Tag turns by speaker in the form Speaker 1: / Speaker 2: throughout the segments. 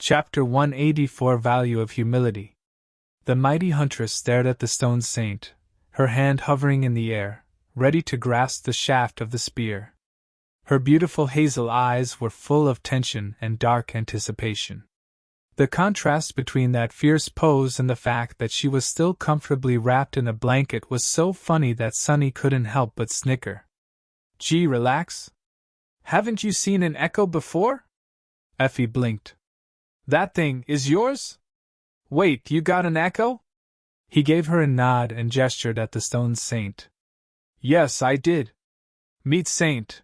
Speaker 1: Chapter 184 Value of Humility. The mighty huntress stared at the stone saint, her hand hovering in the air, ready to grasp the shaft of the spear. Her beautiful hazel eyes were full of tension and dark anticipation. The contrast between that fierce pose and the fact that she was still comfortably wrapped in a blanket was so funny that Sunny couldn't help but snicker. "Gee, relax. Haven't you seen an echo before?" Effie blinked. "That thing is yours? Wait, you got an echo?" He gave her a nod and gestured at the stone saint. "Yes, I did. Meet Saint.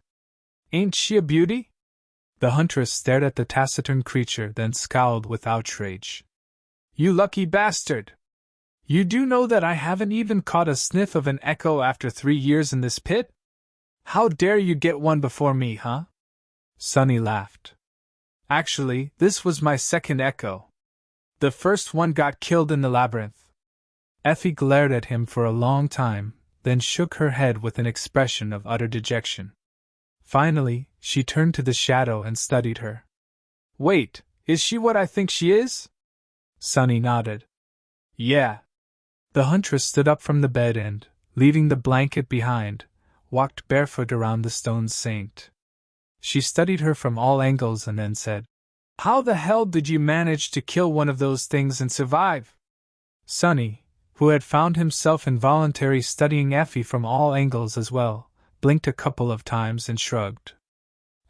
Speaker 1: Ain't she a beauty?" The huntress stared at the taciturn creature, then scowled with outrage. "You lucky bastard! You do know that I haven't even caught a sniff of an echo after 3 years in this pit? How dare you get one before me, huh?" Sunny laughed. "Actually, this was my second echo. The first one got killed in the labyrinth." Effie glared at him for a long time, then shook her head with an expression of utter dejection. Finally, she turned to the shadow and studied her. "Wait, is she what I think she is?" Sunny nodded. "Yeah." The huntress stood up from the bed and, leaving the blanket behind, walked barefoot around the stone saint. She studied her from all angles and then said, "How the hell did you manage to kill one of those things and survive?" Sunny, who had found himself involuntarily studying Effie from all angles as well, blinked a couple of times and shrugged.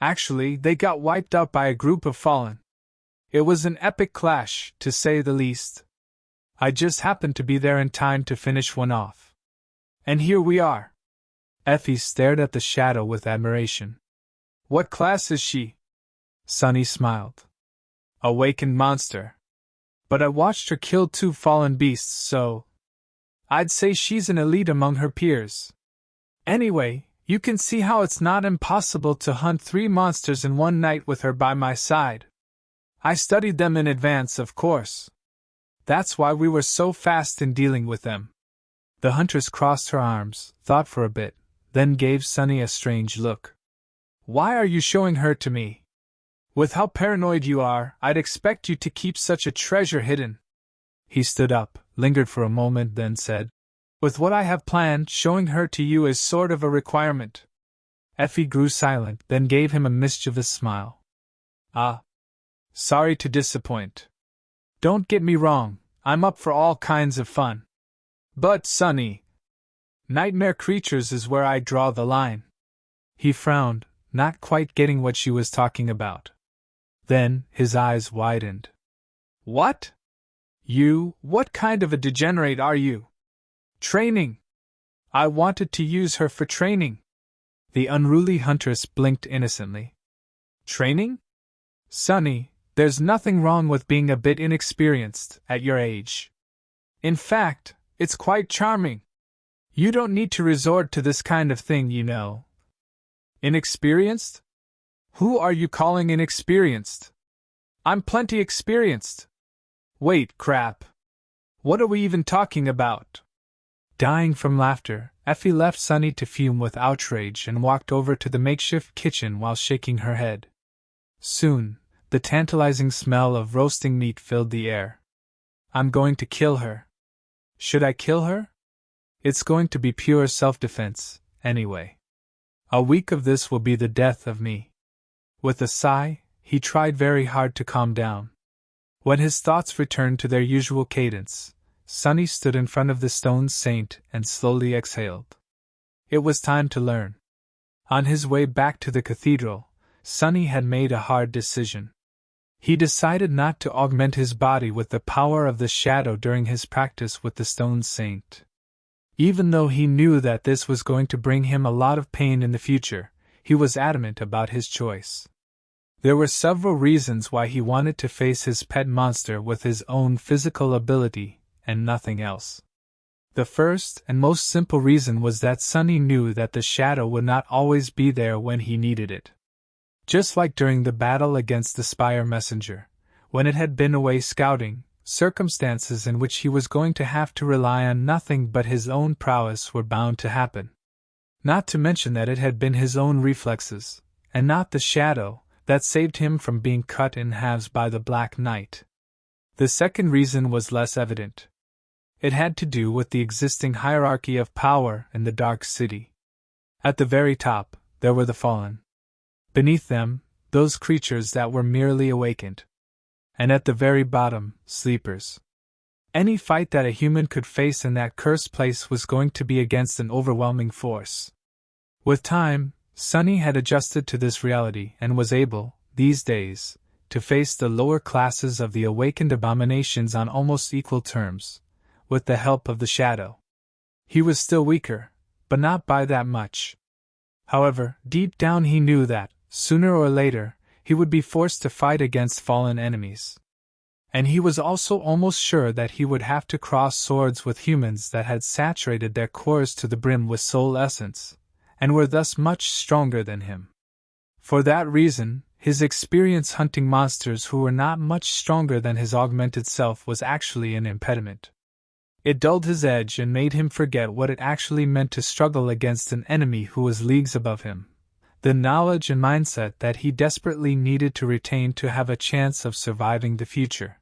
Speaker 1: "Actually, they got wiped out by a group of fallen. It was an epic clash, to say the least. I just happened to be there in time to finish one off. And here we are." Effie stared at the shadow with admiration. "What class is she?" Sunny smiled. "Awakened monster. But I watched her kill 2 fallen beasts, so I'd say she's an elite among her peers. Anyway, you can see how it's not impossible to hunt 3 monsters in one night with her by my side. I studied them in advance, of course. That's why we were so fast in dealing with them." The huntress crossed her arms, thought for a bit, then gave Sunny a strange look. "Why are you showing her to me? With how paranoid you are, I'd expect you to keep such a treasure hidden." He stood up, lingered for a moment, then said, "With what I have planned, showing her to you is sort of a requirement." Effie grew silent, then gave him a mischievous smile. "Ah. Sorry to disappoint. Don't get me wrong, I'm up for all kinds of fun. But, Sunny, nightmare creatures is where I draw the line." He frowned, not quite getting what she was talking about. Then, his eyes widened. "What? What kind of a degenerate are you? Training? I wanted to use her for training." The unruly huntress blinked innocently. "Training? Sunny, there's nothing wrong with being a bit inexperienced at your age. In fact, it's quite charming. You don't need to resort to this kind of thing, you know." "Inexperienced? Who are you calling inexperienced? I'm plenty experienced. Wait, crap. What are we even talking about?" Dying from laughter, Effie left Sunny to fume with outrage and walked over to the makeshift kitchen while shaking her head. Soon, the tantalizing smell of roasting meat filled the air. "I'm going to kill her. Should I kill her? It's going to be pure self-defense, anyway. A week of this will be the death of me." With a sigh, he tried very hard to calm down. When his thoughts returned to their usual cadence, Sunny stood in front of the stone saint and slowly exhaled. It was time to learn. On his way back to the cathedral, Sunny had made a hard decision. He decided not to augment his body with the power of the shadow during his practice with the stone saint. Even though he knew that this was going to bring him a lot of pain in the future, he was adamant about his choice. There were several reasons why he wanted to face his pet monster with his own physical ability and nothing else. The first and most simple reason was that Sunny knew that the shadow would not always be there when he needed it. Just like during the battle against the Spire Messenger, when it had been away scouting, circumstances in which he was going to have to rely on nothing but his own prowess were bound to happen. Not to mention that it had been his own reflexes, and not the shadow, that saved him from being cut in halves by the Black Knight. The second reason was less evident. It had to do with the existing hierarchy of power in the Dark City. At the very top, there were the fallen. Beneath them, those creatures that were merely awakened. And at the very bottom, sleepers. Any fight that a human could face in that cursed place was going to be against an overwhelming force. With time, Sunny had adjusted to this reality and was able, these days, to face the lower classes of the awakened abominations on almost equal terms, with the help of the shadow. He was still weaker, but not by that much. However, deep down he knew that, sooner or later, he would be forced to fight against fallen enemies. And he was also almost sure that he would have to cross swords with humans that had saturated their cores to the brim with soul essence, and were thus much stronger than him. For that reason, his experience hunting monsters who were not much stronger than his augmented self was actually an impediment. It dulled his edge and made him forget what it actually meant to struggle against an enemy who was leagues above him, the knowledge and mindset that he desperately needed to retain to have a chance of surviving the future.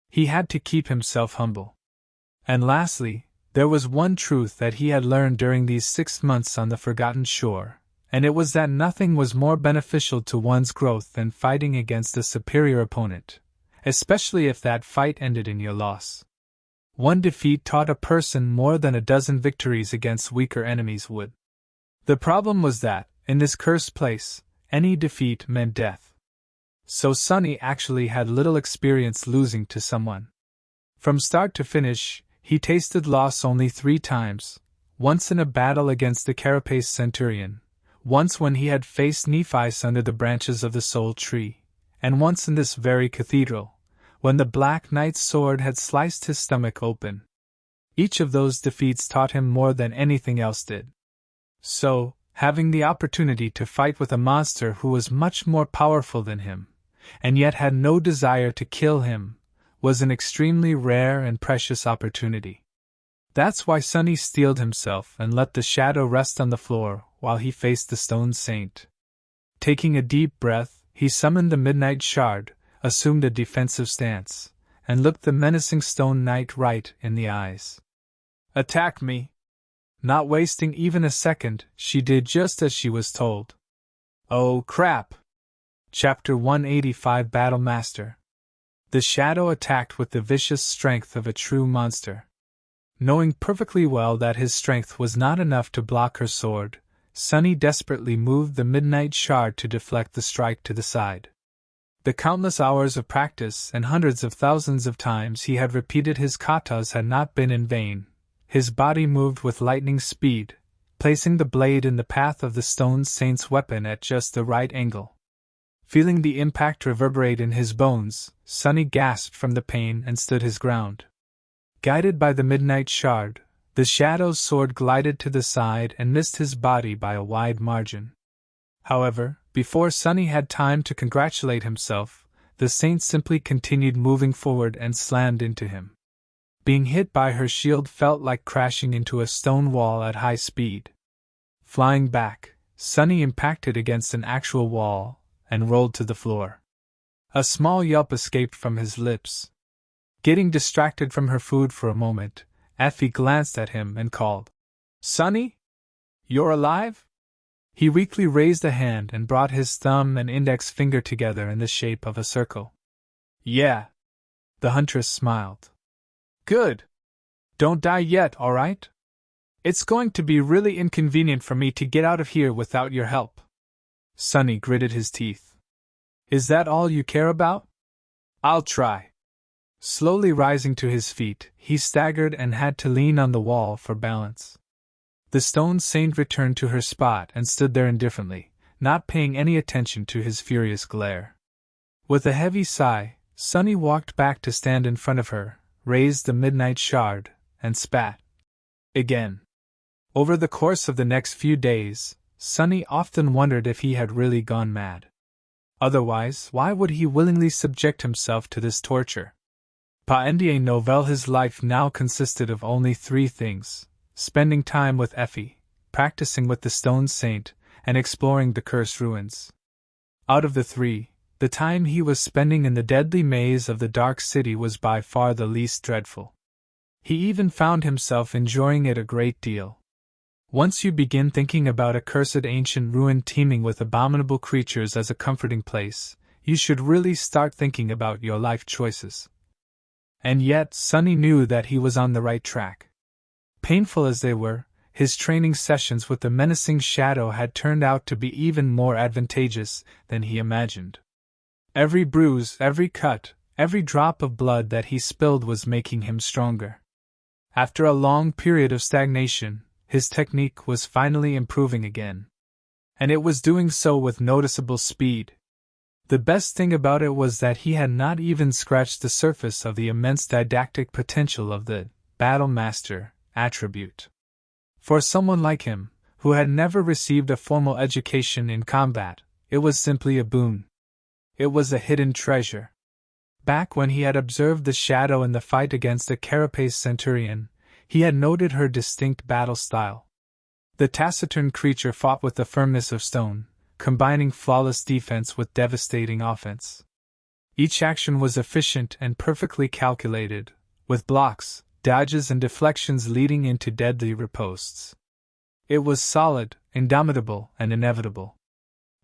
Speaker 1: He had to keep himself humble. And lastly, there was one truth that he had learned during these 6 months on the Forgotten Shore, and it was that nothing was more beneficial to one's growth than fighting against a superior opponent, especially if that fight ended in your loss. One defeat taught a person more than a dozen victories against weaker enemies would. The problem was that, in this cursed place, any defeat meant death. So Sunny actually had little experience losing to someone. From start to finish, he tasted loss only 3 times, once in a battle against the Carapace Centurion, once when he had faced Nephites under the branches of the Soul Tree, and once in this very cathedral, when the Black Knight's sword had sliced his stomach open. Each of those defeats taught him more than anything else did. So, having the opportunity to fight with a monster who was much more powerful than him, and yet had no desire to kill him, was an extremely rare and precious opportunity. That's why Sunny steeled himself and let the shadow rest on the floor while he faced the Stone Saint. Taking a deep breath, he summoned the Midnight Shard, assumed a defensive stance, and looked the menacing Stone Knight right in the eyes. "Attack me!" Not wasting even a second, she did just as she was told. Oh crap! Chapter 185 Battle Master. The shadow attacked with the vicious strength of a true monster. Knowing perfectly well that his strength was not enough to block her sword, Sunny desperately moved the Midnight Shard to deflect the strike to the side. The countless hours of practice and hundreds of thousands of times he had repeated his katas had not been in vain. His body moved with lightning speed, placing the blade in the path of the Stone Saint's weapon at just the right angle. Feeling the impact reverberate in his bones, Sunny gasped from the pain and stood his ground. Guided by the Midnight Shard, the Shadow's sword glided to the side and missed his body by a wide margin. However, before Sunny had time to congratulate himself, the Saint simply continued moving forward and slammed into him. Being hit by her shield felt like crashing into a stone wall at high speed. Flying back, Sunny impacted against an actual wall and rolled to the floor. A small yelp escaped from his lips. Getting distracted from her food for a moment, Effie glanced at him and called, "Sunny? You're alive?" He weakly raised a hand and brought his thumb and index finger together in the shape of a circle. "Yeah." The huntress smiled. "Good. Don't die yet, all right? It's going to be really inconvenient for me to get out of here without your help." Sunny gritted his teeth. "Is that all you care about? I'll try." Slowly rising to his feet, he staggered and had to lean on the wall for balance. The Stone Saint returned to her spot and stood there indifferently, not paying any attention to his furious glare. With a heavy sigh, Sunny walked back to stand in front of her, raised the Midnight Shard, and spat. Again. Over the course of the next few days, Sunny often wondered if he had really gone mad. Otherwise, why would he willingly subject himself to this torture? Paendier Novel. His life now consisted of only 3 things: spending time with Effie, practicing with the Stone Saint, and exploring the cursed ruins. Out of the three, the time he was spending in the deadly maze of the Dark City was by far the least dreadful. He even found himself enjoying it a great deal. Once you begin thinking about a cursed ancient ruin teeming with abominable creatures as a comforting place, you should really start thinking about your life choices. And yet, Sonny knew that he was on the right track. Painful as they were, his training sessions with the menacing shadow had turned out to be even more advantageous than he imagined. Every bruise, every cut, every drop of blood that he spilled was making him stronger. After a long period of stagnation, his technique was finally improving again. And it was doing so with noticeable speed. The best thing about it was that he had not even scratched the surface of the immense didactic potential of the Battle Master attribute. For someone like him, who had never received a formal education in combat, it was simply a boon. It was a hidden treasure. Back when he had observed the shadow in the fight against the Carapace Centurion, he had noted her distinct battle style. The taciturn creature fought with the firmness of stone, combining flawless defense with devastating offense. Each action was efficient and perfectly calculated, with blocks, dodges and deflections leading into deadly riposts. It was solid, indomitable, and inevitable.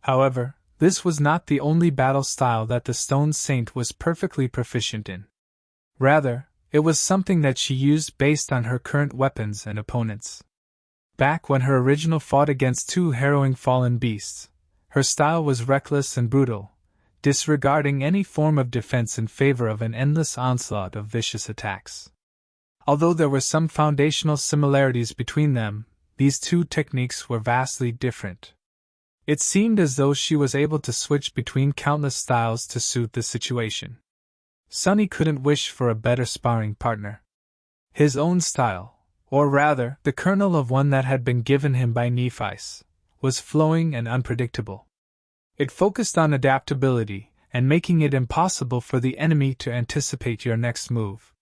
Speaker 1: However, this was not the only battle style that the Stone Saint was perfectly proficient in. Rather, it was something that she used based on her current weapons and opponents. Back when her original fought against two harrowing fallen beasts, her style was reckless and brutal, disregarding any form of defense in favor of an endless onslaught of vicious attacks. Although there were some foundational similarities between them, these two techniques were vastly different. It seemed as though she was able to switch between countless styles to suit the situation. Sonny couldn't wish for a better sparring partner. His own style, or rather, the kernel of one that had been given him by Nephice, was flowing and unpredictable. It focused on adaptability and making it impossible for the enemy to anticipate your next move.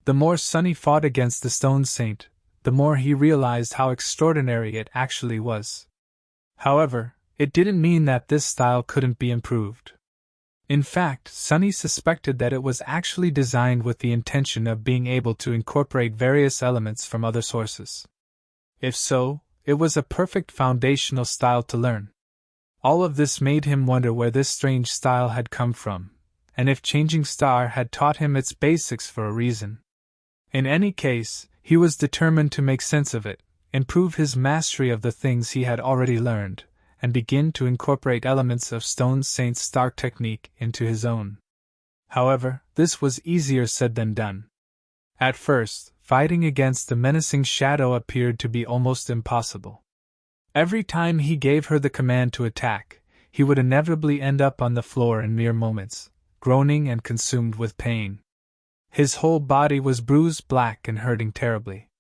Speaker 1: The more Sonny fought against the Stone Saint, the more he realized how extraordinary it actually was. However, it didn't mean that this style couldn't be improved. In fact, Sonny suspected that it was actually designed with the intention of being able to incorporate various elements from other sources. If so, it was a perfect foundational style to learn. All of this made him wonder where this strange style had come from, and if Changing Star had taught him its basics for a reason. In any case, he was determined to make sense of it, improve his mastery of the things he had already learned, and begin to incorporate elements of Stone Saint's stark technique into his own. However, this was easier said than done. At first, fighting against the menacing shadow appeared to be almost impossible. Every time he gave her the command to attack, he would inevitably end up on the floor in mere moments, groaning and consumed with pain. His whole body was bruised black and hurting terribly.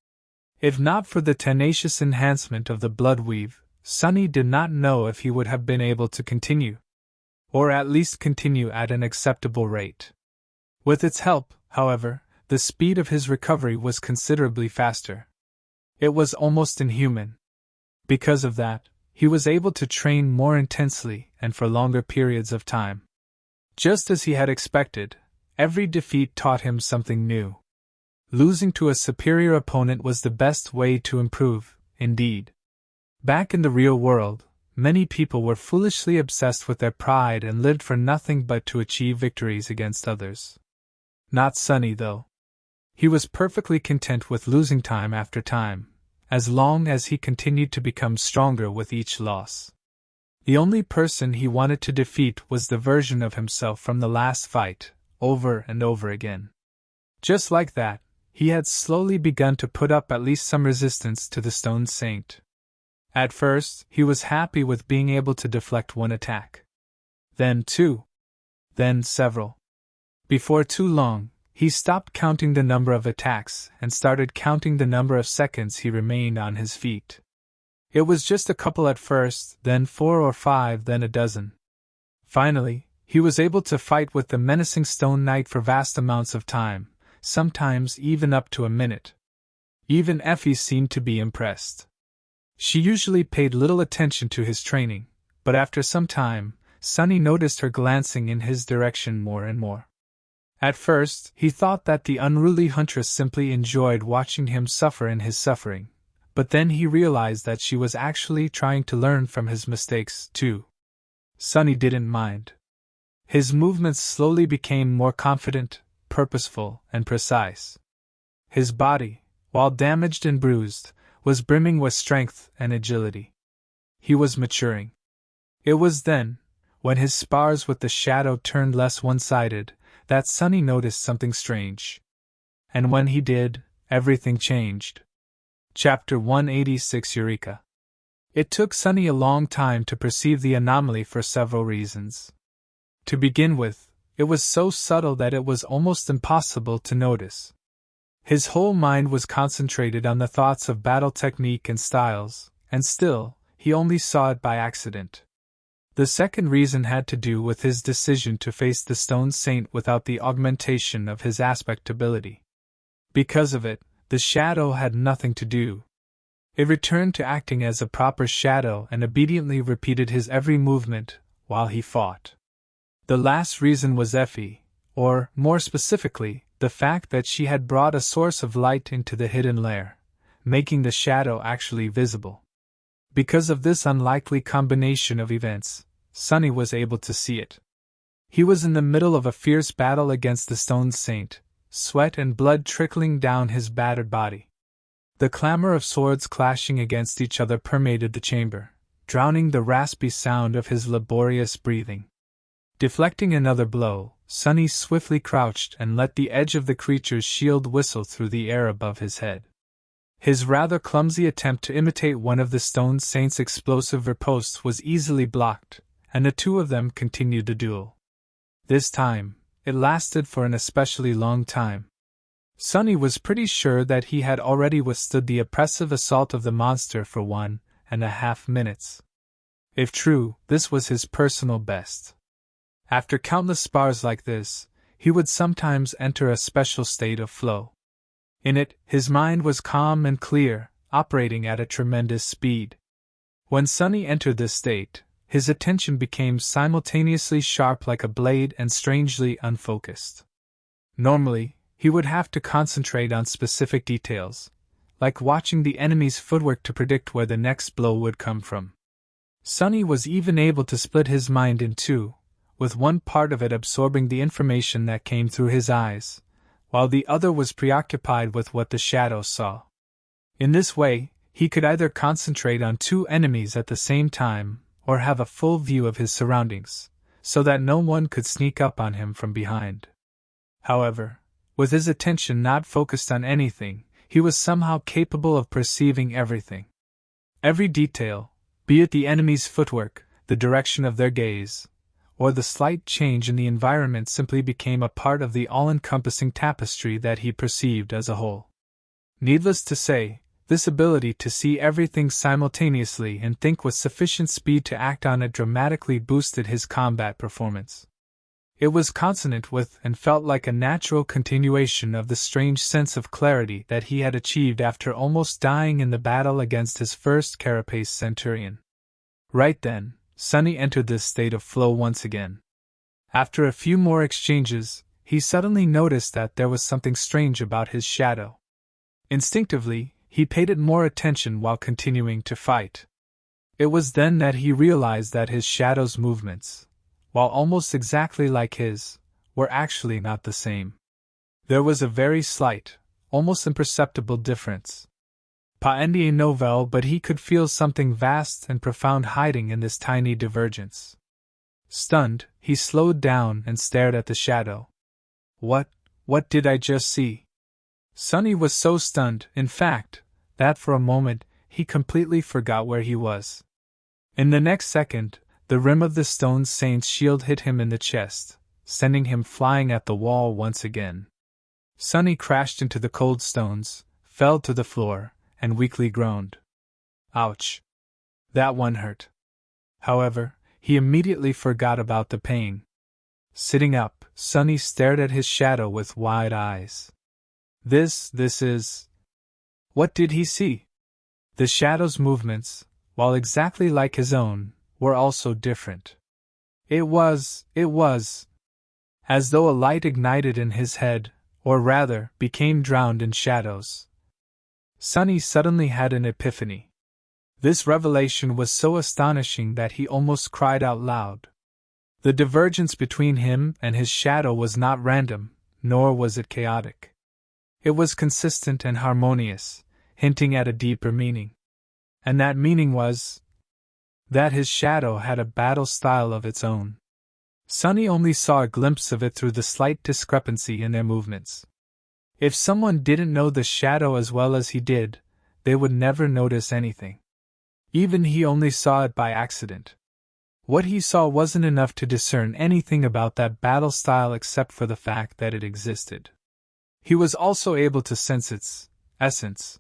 Speaker 1: If not for the tenacious enhancement of the blood weave, Sonny did not know if he would have been able to continue. Or at least continue at an acceptable rate. With its help, however, the speed of his recovery was considerably faster. It was almost inhuman. Because of that, he was able to train more intensely and for longer periods of time. Just as he had expected, every defeat taught him something new. Losing to a superior opponent was the best way to improve, indeed. Back in the real world, many people were foolishly obsessed with their pride and lived for nothing but to achieve victories against others. Not Sonny, though. He was perfectly content with losing time after time, as long as he continued to become stronger with each loss. The only person he wanted to defeat was the version of himself from the last fight, over and over again. Just like that, he had slowly begun to put up at least some resistance to the Stone Saint. At first, he was happy with being able to deflect one attack. Then two. Then several. Before too long, he stopped counting the number of attacks and started counting the number of seconds he remained on his feet. It was just a couple at first, then 4 or 5, then a dozen. Finally, he was able to fight with the menacing Stone Knight for vast amounts of time, sometimes even up to a minute. Even Effie seemed to be impressed. She usually paid little attention to his training, but after some time, Sunny noticed her glancing in his direction more and more. At first, he thought that the unruly huntress simply enjoyed watching him suffer in his suffering, but then he realized that she was actually trying to learn from his mistakes, too. Sunny didn't mind. His movements slowly became more confident, purposeful, and precise. His body, while damaged and bruised, was brimming with strength and agility. He was maturing. It was then, when his spars with the shadow turned less one-sided, that Sunny noticed something strange. And when he did, everything changed. Chapter 186 Eureka. It took Sunny a long time to perceive the anomaly for several reasons. To begin with, it was so subtle that it was almost impossible to notice. His whole mind was concentrated on the thoughts of battle technique and styles, and still, he only saw it by accident. The second reason had to do with his decision to face the Stone Saint without the augmentation of his aspect ability. Because of it, the shadow had nothing to do. It returned to acting as a proper shadow and obediently repeated his every movement while he fought. The last reason was Effie, or, more specifically, the fact that she had brought a source of light into the hidden lair, making the shadow actually visible. Because of this unlikely combination of events, Sunny was able to see it. He was in the middle of a fierce battle against the Stone Saint, sweat and blood trickling down his battered body. The clamor of swords clashing against each other permeated the chamber, drowning the raspy sound of his laborious breathing. Deflecting another blow, Sunny swiftly crouched and let the edge of the creature's shield whistle through the air above his head. His rather clumsy attempt to imitate one of the Stone Saint's explosive riposts was easily blocked, and the two of them continued the duel. This time, it lasted for an especially long time. Sunny was pretty sure that he had already withstood the oppressive assault of the monster for 1.5 minutes. If true, this was his personal best. After countless spars like this, he would sometimes enter a special state of flow. In it, his mind was calm and clear, operating at a tremendous speed. When Sunny entered this state, his attention became simultaneously sharp like a blade and strangely unfocused. Normally, he would have to concentrate on specific details, like watching the enemy's footwork to predict where the next blow would come from. Sunny was even able to split his mind in two, with one part of it absorbing the information that came through his eyes, while the other was preoccupied with what the shadow saw. In this way, he could either concentrate on two enemies at the same time, or have a full view of his surroundings, so that no one could sneak up on him from behind. However, with his attention not focused on anything, he was somehow capable of perceiving everything. Every detail, be it the enemy's footwork, the direction of their gaze, or the slight change in the environment, simply became a part of the all-encompassing tapestry that he perceived as a whole. Needless to say, this ability to see everything simultaneously and think with sufficient speed to act on it dramatically boosted his combat performance. It was consonant with and felt like a natural continuation of the strange sense of clarity that he had achieved after almost dying in the battle against his first carapace centurion. Right then, Sunny entered this state of flow once again. After a few more exchanges, he suddenly noticed that there was something strange about his shadow. Instinctively, he paid it more attention while continuing to fight. It was then that he realized that his shadow's movements, while almost exactly like his, were actually not the same. There was a very slight, almost imperceptible difference. Pas une nouvelle, but he could feel something vast and profound hiding in this tiny divergence. Stunned, he slowed down and stared at the shadow. What did I just see? Sunny was so stunned, in fact, that for a moment, he completely forgot where he was. In the next second, the rim of the Stone Saint's shield hit him in the chest, sending him flying at the wall once again. Sunny crashed into the cold stones, fell to the floor, and weakly groaned. Ouch! That one hurt. However, he immediately forgot about the pain. Sitting up, Sunny stared at his shadow with wide eyes. This is... What did he see? The shadow's movements, while exactly like his own, were also different. It was. As though a light ignited in his head, or rather, became drowned in shadows. Sunny suddenly had an epiphany. This revelation was so astonishing that he almost cried out loud. The divergence between him and his shadow was not random, nor was it chaotic. It was consistent and harmonious, hinting at a deeper meaning. And that meaning was that his shadow had a battle style of its own. Sunny only saw a glimpse of it through the slight discrepancy in their movements. If someone didn't know the shadow as well as he did, they would never notice anything. Even he only saw it by accident. What he saw wasn't enough to discern anything about that battle style except for the fact that it existed. He was also able to sense its essence.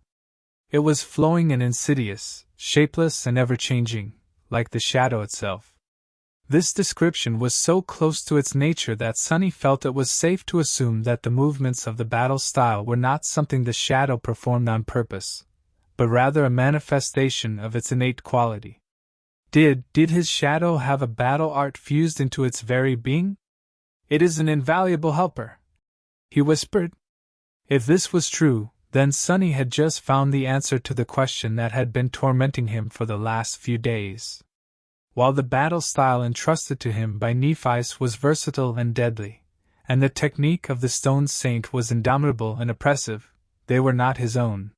Speaker 1: It was flowing and insidious, shapeless and ever-changing, like the shadow itself. This description was so close to its nature that Sunny felt it was safe to assume that the movements of the battle style were not something the shadow performed on purpose, but rather a manifestation of its innate quality. Did his shadow have a battle art fused into its very being? It is an invaluable helper, he whispered. If this was true, then Sunny had just found the answer to the question that had been tormenting him for the last few days. While the battle style entrusted to him by Nephites was versatile and deadly, and the technique of the Stone Saint was indomitable and oppressive, they were not his own.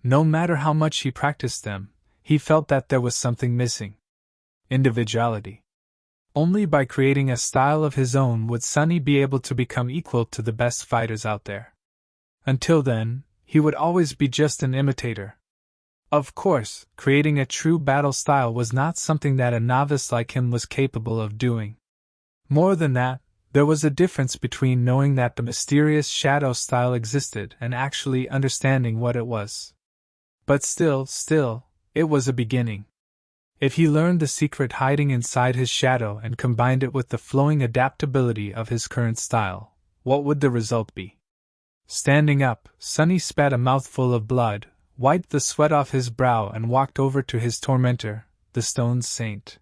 Speaker 1: No matter how much he practiced them, he felt that there was something missing. Individuality. Only by creating a style of his own would Sunny be able to become equal to the best fighters out there. Until then, he would always be just an imitator. Of course, creating a true battle style was not something that a novice like him was capable of doing. More than that, there was a difference between knowing that the mysterious shadow style existed and actually understanding what it was. But still, it was a beginning. If he learned the secret hiding inside his shadow and combined it with the flowing adaptability of his current style, what would the result be? Standing up, Sunny spat a mouthful of blood, wiped the sweat off his brow and walked over to his tormentor, the Stone Saint.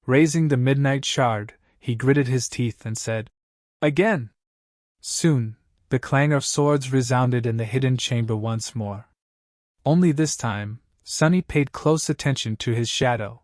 Speaker 1: Raising the midnight shard, he gritted his teeth and said, "Again!" Soon, the clang of swords resounded in the hidden chamber once more. Only this time, Sunny paid close attention to his shadow.